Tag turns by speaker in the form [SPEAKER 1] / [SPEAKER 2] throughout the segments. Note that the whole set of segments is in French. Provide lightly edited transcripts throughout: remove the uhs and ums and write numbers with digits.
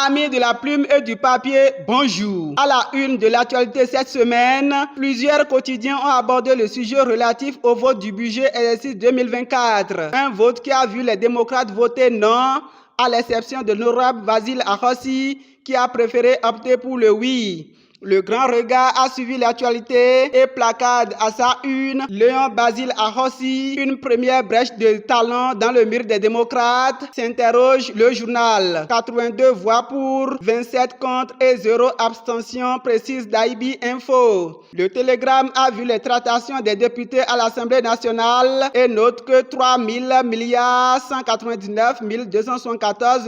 [SPEAKER 1] Amis de la plume et du papier, bonjour. À la une de l'actualité cette semaine, plusieurs quotidiens ont abordé le sujet relatif au vote du budget exercice 2024. Un vote qui a vu les démocrates voter non, à l'exception de l'honorable Basile Ahossi qui a préféré opter pour le oui. Le Grand Regard a suivi l'actualité et placade à sa une Léon Basile Ahossi, une première brèche de talent dans le mur des démocrates, s'interroge le journal. 82 voix pour, 27 contre et 0 abstention, précise Daibi Info. Le Télégramme a vu les tractations des députés à l'Assemblée nationale et note que 3 000 milliards 199 274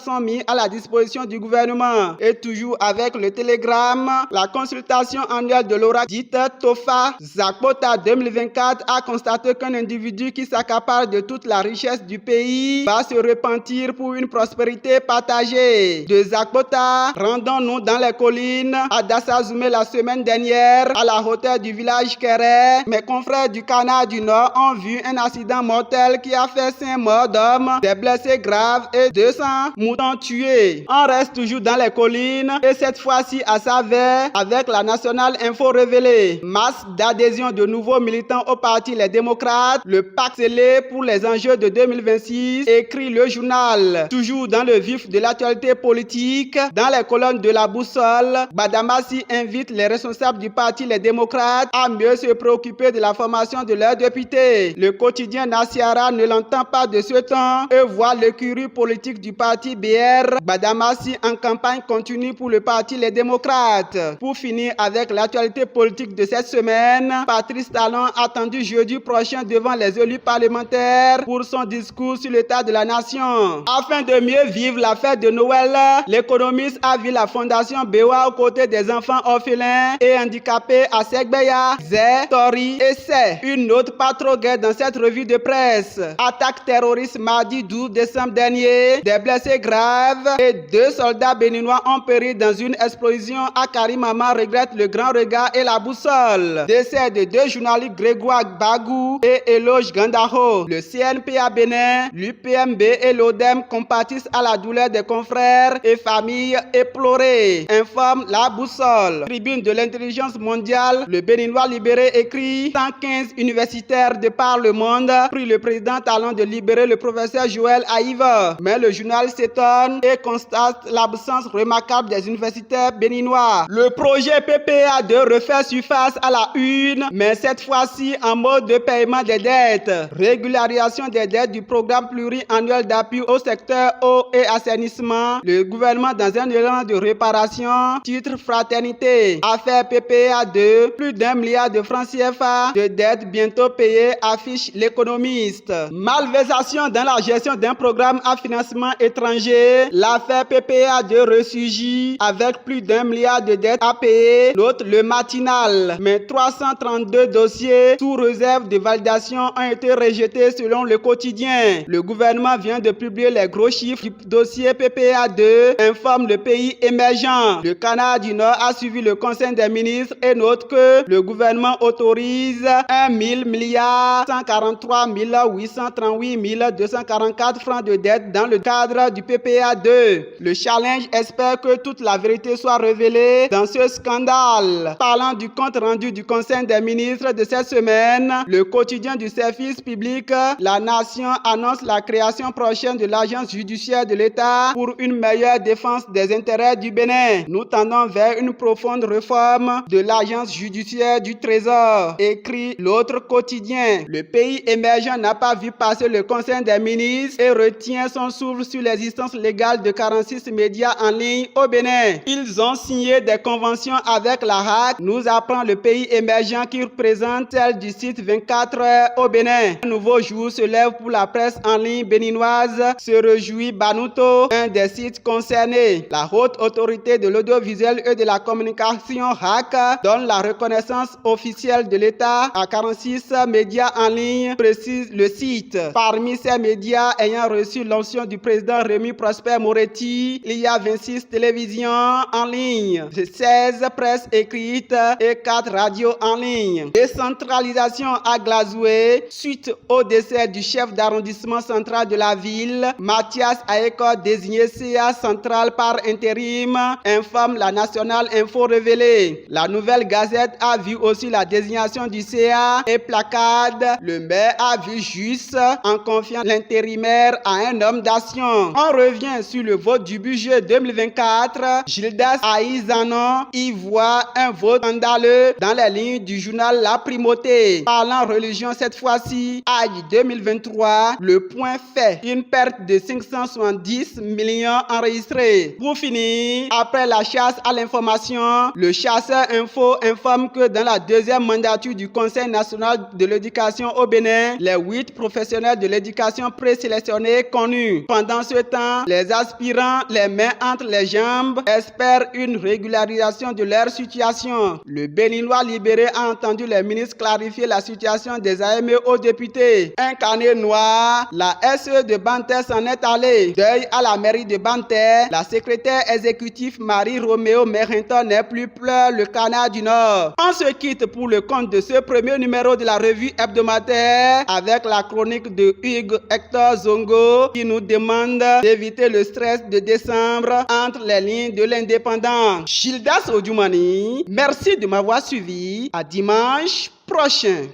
[SPEAKER 1] sont mis à la disposition du gouvernement. Et toujours avec le Télégramme, la consultation annuelle de l'ORAC dite TOFA Zakpota 2024 a constaté qu'un individu qui s'accapare de toute la richesse du pays va se repentir pour une prospérité partagée. De Zakpota, rendons-nous dans les collines à Dassazoumé la semaine dernière, à la hauteur du village Kéré. Mes confrères du Canard du Nord ont vu un accident mortel qui a fait 5 morts d'hommes, des blessés graves et 200 moutons tués. On reste toujours dans les collines et cette fois-ci à Saverne, avec la Nationale Info révélée. Masse d'adhésion de nouveaux militants au parti Les Démocrates, le pacte scellé pour les enjeux de 2026, écrit le journal. Toujours dans le vif de l'actualité politique, dans les colonnes de la boussole, Badamassi invite les responsables du parti Les Démocrates à mieux se préoccuper de la formation de leurs députés. Le quotidien Nassiara ne l'entend pas de ce temps et voit l'écurie politique du parti BR Badamassi en campagne continue pour le parti Les Démocrates. Pour finir avec l'actualité politique de cette semaine, Patrice Talon attendu jeudi prochain devant les élus parlementaires pour son discours sur l'état de la nation. Afin de mieux vivre la fête de Noël, l'économiste a vu la fondation BEWA aux côtés des enfants orphelins et handicapés à Segbeya, Zé, Tori et Sé. Une note pas trop gaie dans cette revue de presse. Attaque terroriste mardi 12 décembre dernier, des blessés graves et 2 soldats béninois ont péri dans une explosion à Karimama, regrette le Grand Regard et la boussole. Décès de 2 journalistes Grégoire Bagou et Eloge Gandaro. Le CNP à Bénin, l'UPMB et l'ODEM compatissent à la douleur des confrères et familles éplorées, informe la boussole. Tribune de l'intelligence mondiale, le Béninois libéré écrit 115 universitaires de par le monde prie le président Talon de libérer le professeur Joël Aïva. Mais le journal s'étonne et constate l'absence remarquable des universitaires béninois. Le projet PPA2 refait surface à la une, mais cette fois-ci en mode de paiement des dettes. Régularisation des dettes du programme pluriannuel d'appui au secteur eau et assainissement. Le gouvernement dans un élan de réparation, titre fraternité. Affaire PPA2, plus d'1 milliard de francs CFA de dettes bientôt payées, affiche l'économiste. Malversation dans la gestion d'un programme à financement étranger. L'affaire PPA2 ressurgit avec plus d'1 milliard de dettes à payer, l'autre le matinal. Mais 332 dossiers sous réserve de validation ont été rejetés selon le quotidien. Le gouvernement vient de publier les gros chiffres du dossier PPA2, informe le pays émergent. Le Canard du Nord a suivi le Conseil des ministres et note que le gouvernement autorise 1 000 milliards 143 838 244 francs de dette dans le cadre du PPA2. Le challenge espère que toute la vérité soit révélée dans ce scandale. Parlant du compte rendu du Conseil des ministres de cette semaine, le quotidien du service public La Nation annonce la création prochaine de l'agence judiciaire de l'État pour une meilleure défense des intérêts du Bénin. Nous tendons vers une profonde réforme de l'agence judiciaire du Trésor, écrit l'autre quotidien. Le pays émergent n'a pas vu passer le Conseil des ministres et retient son souffle sur l'existence légale de 46 médias en ligne au Bénin. Ils ont signé des conventions avec la HAC, nous apprend le pays émergent qui représente celle du site 24 heures au Bénin. Un nouveau jour se lève pour la presse en ligne béninoise, se réjouit Banuto, un des sites concernés. La haute autorité de l'audiovisuel et de la communication HAC donne la reconnaissance officielle de l'État à 46 médias en ligne, précise le site. Parmi ces médias ayant reçu l'onction du président Rémi Prosper Moretti, il y a 26 télévisions en ligne. 16 presses écrites et 4 radios en ligne. Décentralisation à Glazoué, suite au décès du chef d'arrondissement central de la ville, Mathias Aeko, désigné CA central par intérim, informe la Nationale Info révélée. La Nouvelle Gazette a vu aussi la désignation du CA et placade. Le maire a vu juste en confiant l'intérimaire à un homme d'action. On revient sur le vote du budget 2024. Gildas Aïzanon y voit un vote scandaleux dans les lignes du journal La Primauté. Parlant religion cette fois-ci, Aïe 2023, le point fait une perte de 570 millions enregistrés. Pour finir, après la chasse à l'information, le chasseur info informe que dans la deuxième mandature du Conseil national de l'éducation au Bénin, les 8 professionnels de l'éducation présélectionnés connus. Pendant ce temps, les aspirants, les mains entre les jambes, espèrent une régularisation de leur situation. Le Béninois libéré a entendu les ministres clarifier la situation des AME aux députés. Un carnet noir, la SE de Banter s'en est allée. Deuil à la mairie de Banter, la secrétaire exécutive Marie-Roméo Merinton n'est plus pleure le canard du Nord. On se quitte pour le compte de ce premier numéro de la revue hebdomadaire avec la chronique de Hugues Hector Zongo qui nous demande d'éviter le stress de décembre entre les lignes de l'indépendant. Gildas Odjoumani, merci de m'avoir suivi. À dimanche prochain.